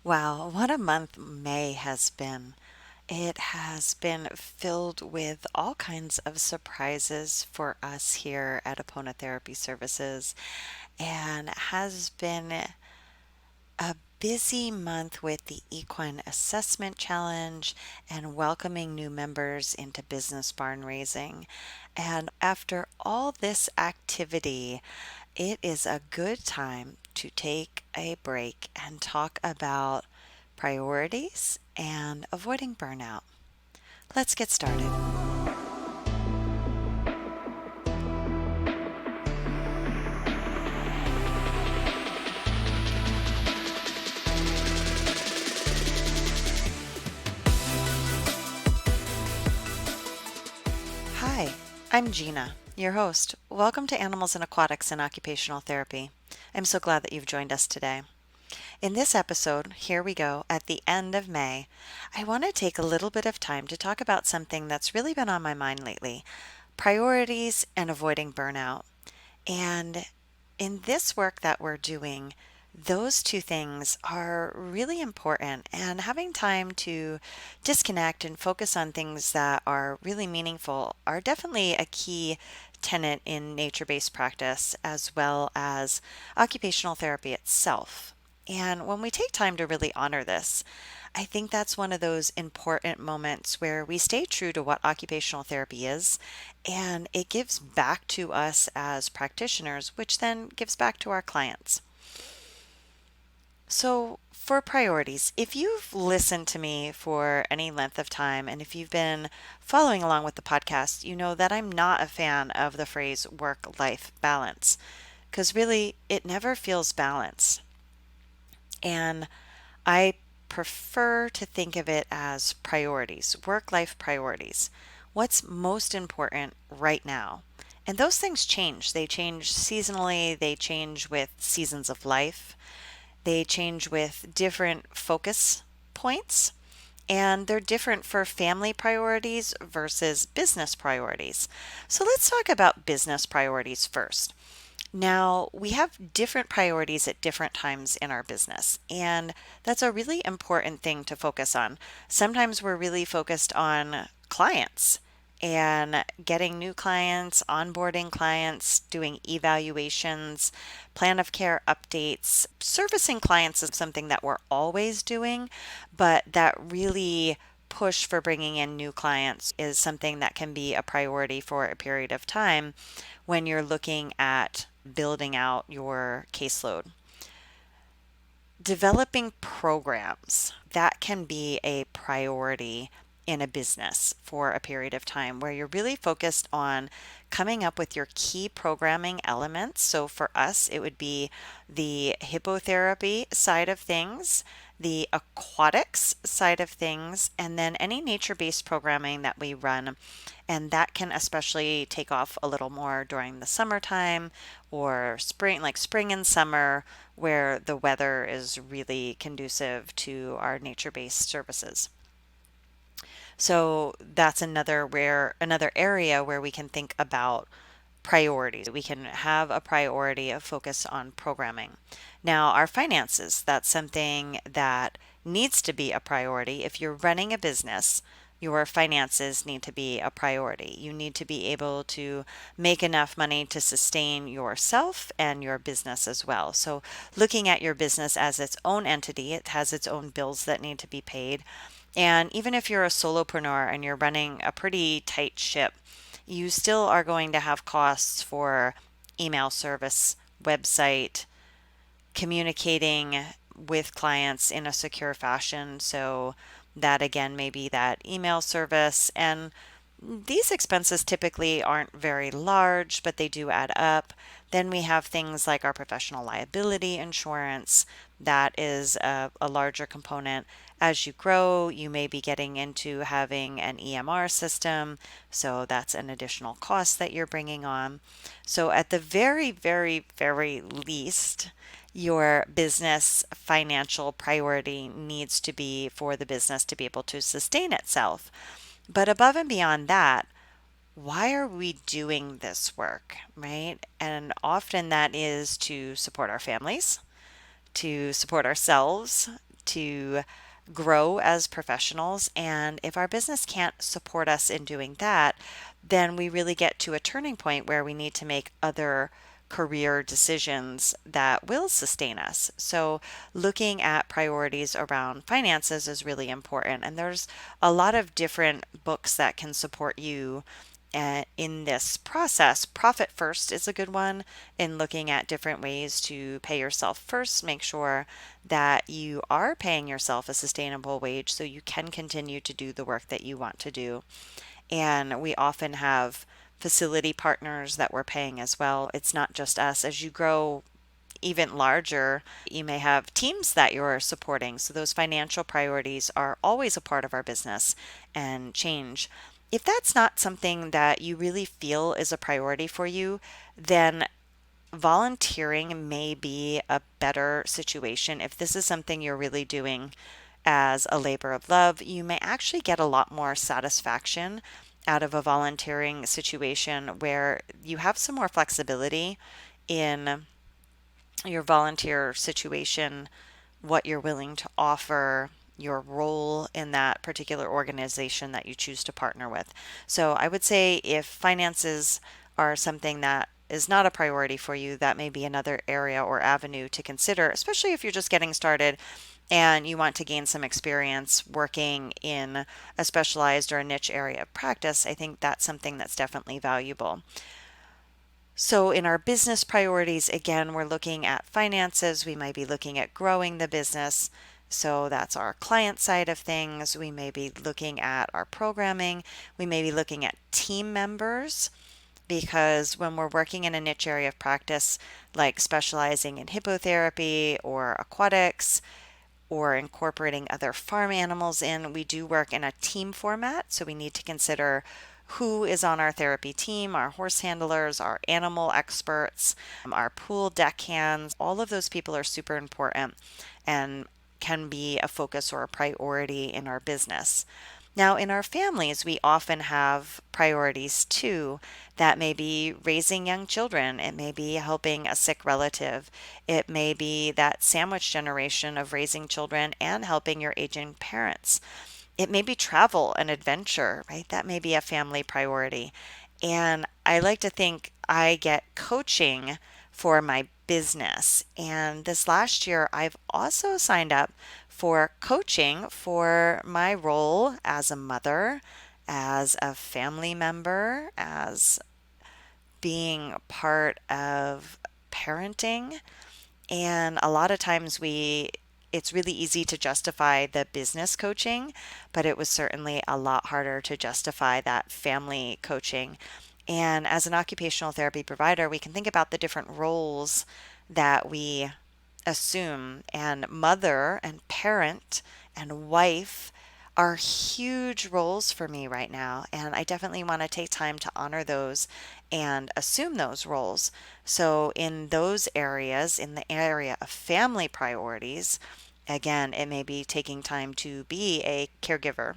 Wow, what a month May has been. It has been filled with all kinds of surprises for us here at Epona Therapy Services and has been a busy month with the Equine Assessment Challenge and welcoming new members into business barn raising. And after all this activity, it is a good time to take a break and talk about priorities and avoiding burnout. Let's get started. Hi, I'm Gina, your host. Welcome to Animals and Aquatics and Occupational Therapy. I'm so glad that you've joined us today. In this episode, here we go, at the end of May, I want to take a little bit of time to talk about something that's really been on my mind lately: priorities and avoiding burnout. And in this work that we're doing, those two things are really important, and having time to disconnect and focus on things that are really meaningful are definitely a key tenet in nature based practice as well as occupational therapy itself. And when we take time to really honor this, I think that's one of those important moments where we stay true to what occupational therapy is, and it gives back to us as practitioners, which then gives back to our clients. So, for priorities, if you've listened to me for any length of time and if you've been following along with the podcast, you know that I'm not a fan of the phrase work life balance because really it never feels balanced. And I prefer to think of it as priorities, work life priorities. What's most important right now? And those things change. They change seasonally, they change with seasons of life, they change with different focus points, and they're different for family priorities versus business priorities. So let's talk about business priorities first. Now, we have different priorities at different times in our business, and that's a really important thing to focus on. Sometimes we're really focused on clients and getting new clients, onboarding clients, doing evaluations, plan of care updates. Servicing clients is something that we're always doing, but that really push for bringing in new clients is something that can be a priority for a period of time when you're looking at building out your caseload. Developing programs that can be a priority in a business for a period of time where you're really focused on coming up with your key programming elements. So for us, it would be the hippotherapy side of things, the aquatics side of things, and then any nature based programming that we run. And that can especially take off a little more during the summertime or spring, like spring and summer, where the weather is really conducive to our nature based services. So that's another area where we can think about priorities. We can have a priority of focus on programming. Now, our finances, that's something that needs to be a priority. If you're running a business, your finances need to be a priority. You need to be able to make enough money to sustain yourself and your business as well. So, looking at your business as its own entity, it has its own bills that need to be paid. And even if you're a solopreneur and you're running a pretty tight ship, you still are going to have costs for email service, website, communicating with clients in a secure fashion. So, that again may be that email service. And these expenses typically aren't very large, but they do add up. Then we have things like our professional liability insurance. That is a larger component. As you grow, you may be getting into having an EMR system, so that's an additional cost that you're bringing on. So, at the very, very, very least, your business financial priority needs to be for the business to be able to sustain itself. But above and beyond that, why are we doing this work, right? And often that is to support our families, to support ourselves, to grow as professionals. And if our business can't support us in doing that, then we really get to a turning point where we need to make other career decisions that will sustain us. So, looking at priorities around finances is really important. And there's a lot of different books that can support you in this process. Profit First is a good one in looking at different ways to pay yourself first. Make sure that you are paying yourself a sustainable wage so you can continue to do the work that you want to do. And we often have facility partners that we're paying as well. It's not just us. As you grow even larger, you may have teams that you're supporting. So those financial priorities are always a part of our business and change. If that's not something that you really feel is a priority for you, then volunteering may be a better situation. If this is something you're really doing as a labor of love, you may actually get a lot more satisfaction out of a volunteering situation where you have some more flexibility in your volunteer situation, what you're willing to offer, your role in that particular organization that you choose to partner with. So I would say if finances are something that is not a priority for you, that may be another area or avenue to consider, especially if you're just getting started and you want to gain some experience working in a specialized or a niche area of practice. I think that's something that's definitely valuable. So, in our business priorities, again, we're looking at finances. We might be looking at growing the business. So, that's our client side of things. We may be looking at our programming. We may be looking at team members because when we're working in a niche area of practice, like specializing in hippotherapy or aquatics, or incorporating other farm animals in. We do work in a team format, so we need to consider who is on our therapy team, our horse handlers, our animal experts, our pool deckhands. All of those people are super important and can be a focus or a priority in our business. Now, in our families, we often have priorities too. That may be raising young children, it may be helping a sick relative, it may be that sandwich generation of raising children and helping your aging parents. It may be travel and adventure, right? That may be a family priority. And I like to think I get coaching for my business. And this last year, I've also signed up for coaching for my role as a mother, as a family member, as being part of parenting. And a lot of times it's really easy to justify the business coaching, but it was certainly a lot harder to justify that family coaching. And as an occupational therapy provider, we can think about the different roles that we assume, and mother and parent and wife are huge roles for me right now. And I definitely want to take time to honor those and assume those roles. So, in those areas, in the area of family priorities, again, it may be taking time to be a caregiver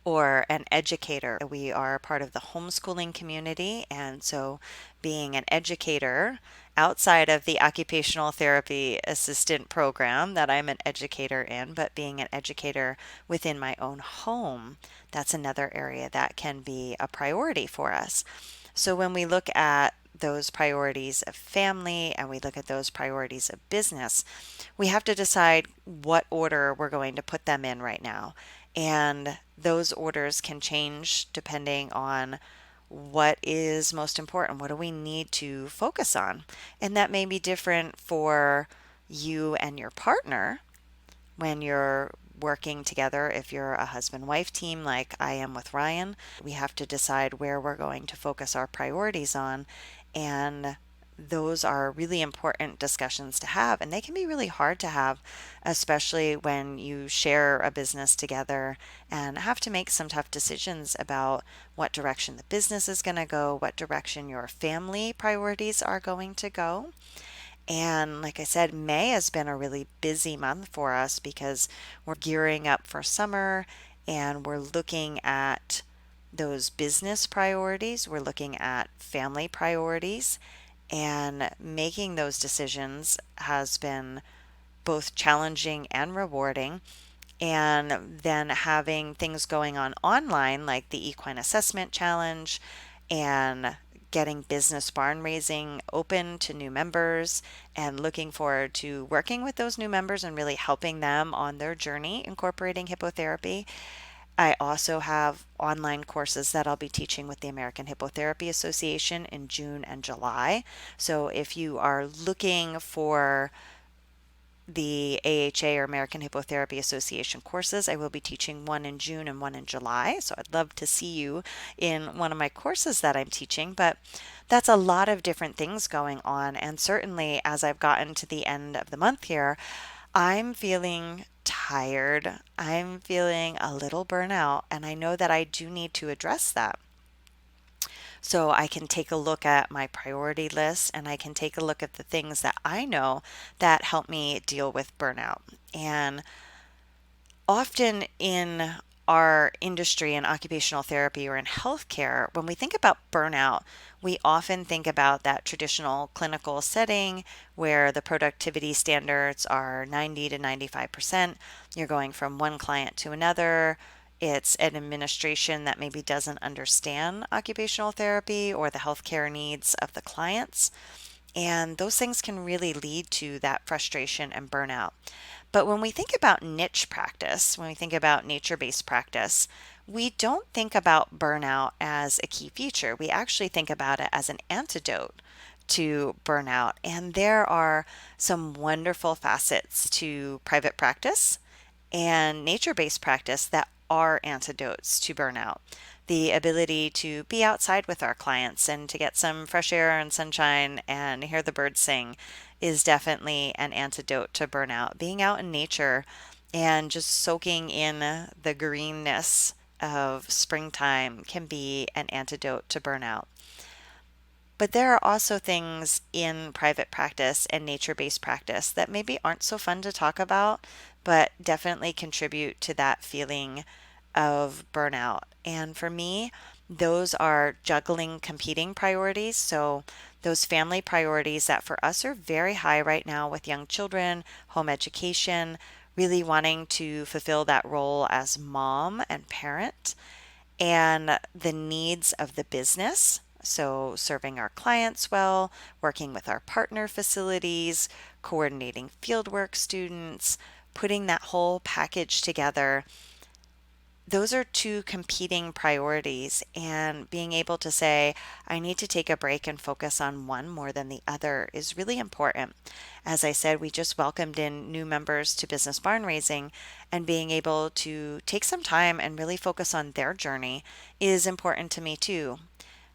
or an educator. We are part of the homeschooling community, and so being an educator outside of the occupational therapy assistant program that I'm an educator in, but being an educator within my own home, that's another area that can be a priority for us. So when we look at those priorities of family and we look at those priorities of business, we have to decide what order we're going to put them in right now. And those orders can change depending on what is most important. What do we need to focus on? And that may be different for you and your partner when you're working together. If you're a husband wife team like I am with Ryan, we have to decide where we're going to focus our priorities on. And those are really important discussions to have, and they can be really hard to have, especially when you share a business together and have to make some tough decisions about what direction the business is going to go, what direction your family priorities are going to go. And like I said, May has been a really busy month for us because we're gearing up for summer and we're looking at those business priorities, we're looking at family priorities, and making those decisions has been both challenging and rewarding. And then having things going on online like the Equine Assessment Challenge and getting business barn raising open to new members and looking forward to working with those new members and really helping them on their journey incorporating hippotherapy. I also have online courses that I'll be teaching with the American Hippotherapy Association in June and July. So if you are looking for the AHA or American Hippotherapy Association courses, I will be teaching one in June and one in July. So I'd love to see you in one of my courses that I'm teaching. But that's a lot of different things going on. And certainly as I've gotten to the end of the month here, I'm feeling tired. I'm feeling a little burnout. And I know that I do need to address that. So I can take a look at my priority list and I can take a look at the things that I know that help me deal with burnout. And often in our industry in occupational therapy or in healthcare, when we think about burnout, we often think about that traditional clinical setting where the productivity standards are 90 to 95%. You're going from one client to another. It's an administration that maybe doesn't understand occupational therapy or the healthcare needs of the clients. And those things can really lead to that frustration and burnout. But when we think about niche practice, when we think about nature based practice, we don't think about burnout as a key feature. We actually think about it as an antidote to burnout. And there are some wonderful facets to private practice and nature based practice that are antidotes to burnout. The ability to be outside with our clients and to get some fresh air and sunshine and hear the birds sing is definitely an antidote to burnout. Being out in nature and just soaking in the greenness of springtime can be an antidote to burnout. But there are also things in private practice and nature based practice that maybe aren't so fun to talk about, but definitely contribute to that feeling of burnout. And for me, those are juggling competing priorities. So, those family priorities that for us are very high right now with young children, home education, really wanting to fulfill that role as mom and parent and the needs of the business. So, serving our clients well, working with our partner facilities, coordinating fieldwork students, putting that whole package together. Those are two competing priorities, and being able to say, I need to take a break and focus on one more than the other is really important. As I said, we just welcomed in new members to Business Barn Raising, and being able to take some time and really focus on their journey is important to me too.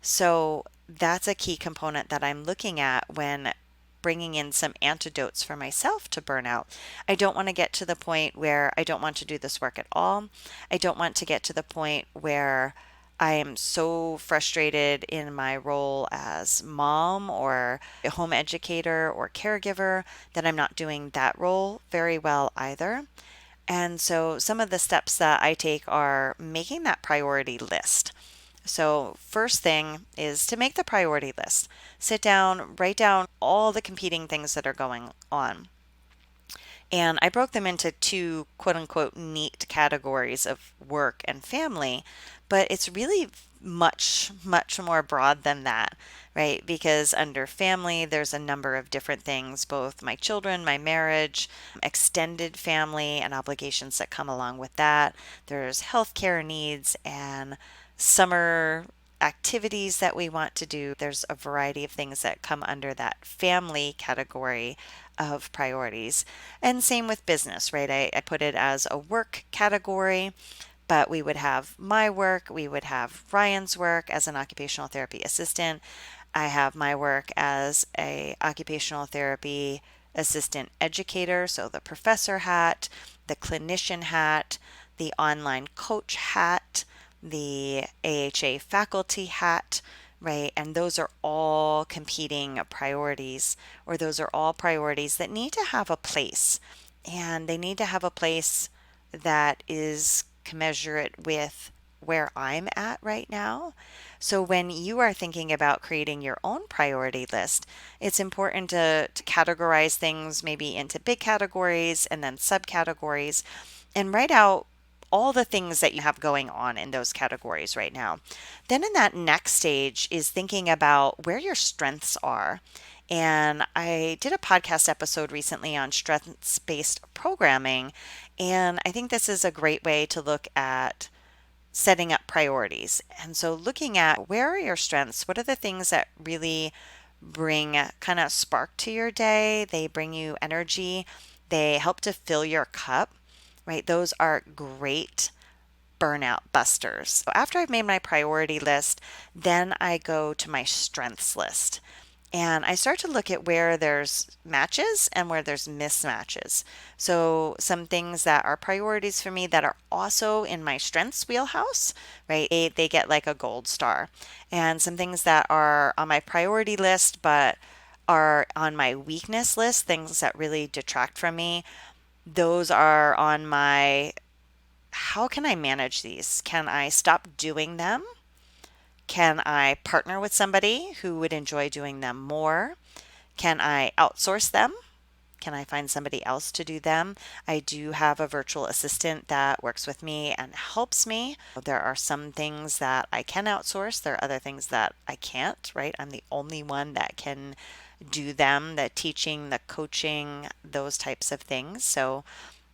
So that's a key component that I'm looking at when bringing in some antidotes for myself to burnout. I don't want to get to the point where I don't want to do this work at all. I don't want to get to the point where I am so frustrated in my role as mom or a home educator or caregiver that I'm not doing that role very well either. And so some of the steps that I take are making that priority list. So, first thing is to make the priority list. Sit down, write down all the competing things that are going on. And I broke them into two quote unquote neat categories of work and family, but it's really much more broad than that, right? Because under family, there's a number of different things, both my children, my marriage, extended family, and obligations that come along with that. There's healthcare needs and summer activities that we want to do. There's a variety of things that come under that family category of priorities. And same with business, right? I put it as a work category, but we would have my work, we would have Ryan's work as an occupational therapy assistant. I have my work as a occupational therapy assistant educator, so the professor hat, the clinician hat, the online coach hat, the AHA faculty hat, right? And those are all competing priorities, or those are all priorities that need to have a place. And they need to have a place that is commensurate with where I'm at right now. So when you are thinking about creating your own priority list, it's important to categorize things maybe into big categories and then subcategories and write out all the things that you have going on in those categories right now. Then, in that next stage, is thinking about where your strengths are. And I did a podcast episode recently on strengths based programming. And I think this is a great way to look at setting up priorities. And so, looking at where are your strengths? What are the things that really bring kind of spark to your day? They bring you energy, they help to fill your cup, right? Those are great burnout busters. So after I've made my priority list, then I go to my strengths list. And I start to look at where there's matches and where there's mismatches. So, some things that are priorities for me that are also in my strengths wheelhouse, right? They get like a gold star. And some things that are on my priority list but are on my weakness list, things that really detract from me, those are on my how can I manage these? Can I stop doing them? Can I partner with somebody who would enjoy doing them more? Can I outsource them? Can I find somebody else to do them? I do have a virtual assistant that works with me and helps me. There are some things that I can outsource, there are other things that I can't, right? I'm the only one that can do them, the teaching, the coaching, those types of things. So,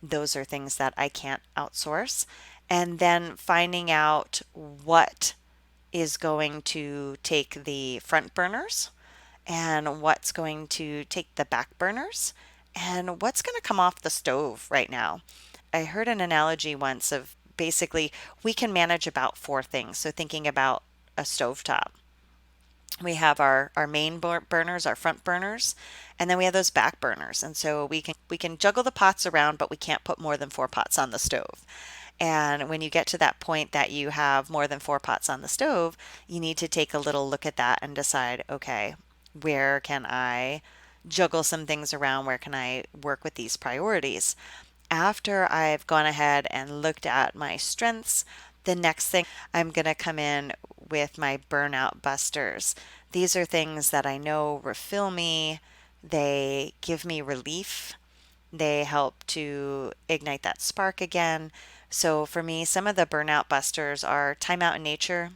those are things that I can't outsource. And then finding out what is going to take the front burners and what's going to take the back burners and what's going to come off the stove right now. I heard an analogy once of basically we can manage about four things. So thinking about a stovetop, we have our main burners, our front burners, and then we have those back burners. And so we can juggle the pots around, but we can't put more than four pots on the stove. And when you get to that point that you have more than four pots on the stove, you need to take a little look at that and decide, okay, where can I juggle some things around? Where can I work with these priorities? After I've gone ahead and looked at my strengths, the next thing I'm going to come in with my burnout busters. These are things that I know refill me, they give me relief, they help to ignite that spark again. So for me, some of the burnout busters are time out in nature,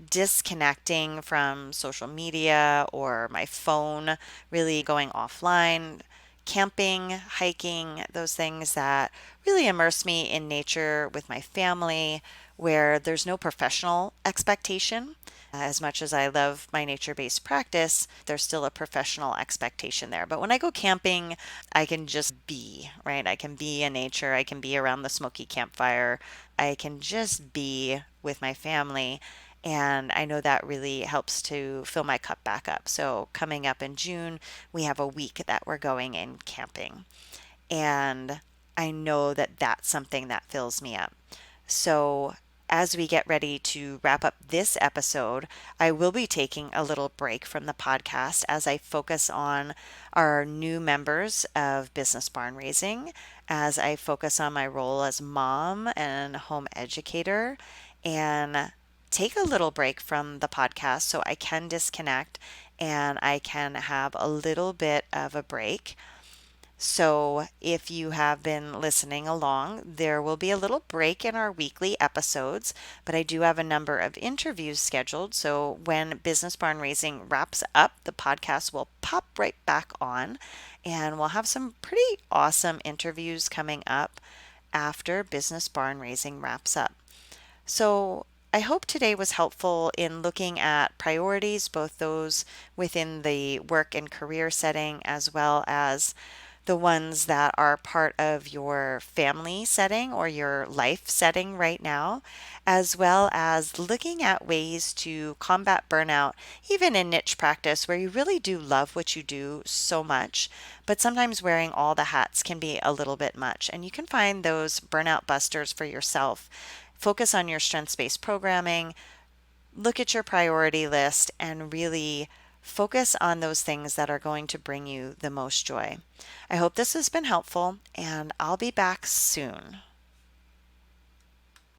disconnecting from social media or my phone, really going offline, camping, hiking, those things that really immerse me in nature with my family, where there's no professional expectation. As much as I love my nature based practice, there's still a professional expectation there. But when I go camping, I can just be, right? I can be in nature, I can be around the smoky campfire, I can just be with my family. And I know that really helps to fill my cup back up. So, coming up in June, we have a week that we're going in camping. And I know that that's something that fills me up. So, as we get ready to wrap up this episode, I will be taking a little break from the podcast as I focus on our new members of Business Barn Raising, as I focus on my role as mom and home educator, and take a little break from the podcast so I can disconnect and I can have a little bit of a break. So, if you have been listening along, there will be a little break in our weekly episodes, but I do have a number of interviews scheduled. So, when Business Barn Raising wraps up, the podcast will pop right back on, and we'll have some pretty awesome interviews coming up after Business Barn Raising wraps up. So, I hope today was helpful in looking at priorities, both those within the work and career setting as well as the ones that are part of your family setting or your life setting right now, as well as looking at ways to combat burnout, even in niche practice where you really do love what you do so much, but sometimes wearing all the hats can be a little bit much. And you can find those burnout busters for yourself. Focus on your strengths based programming, look at your priority list, and really focus on those things that are going to bring you the most joy. I hope this has been helpful, and I'll be back soon.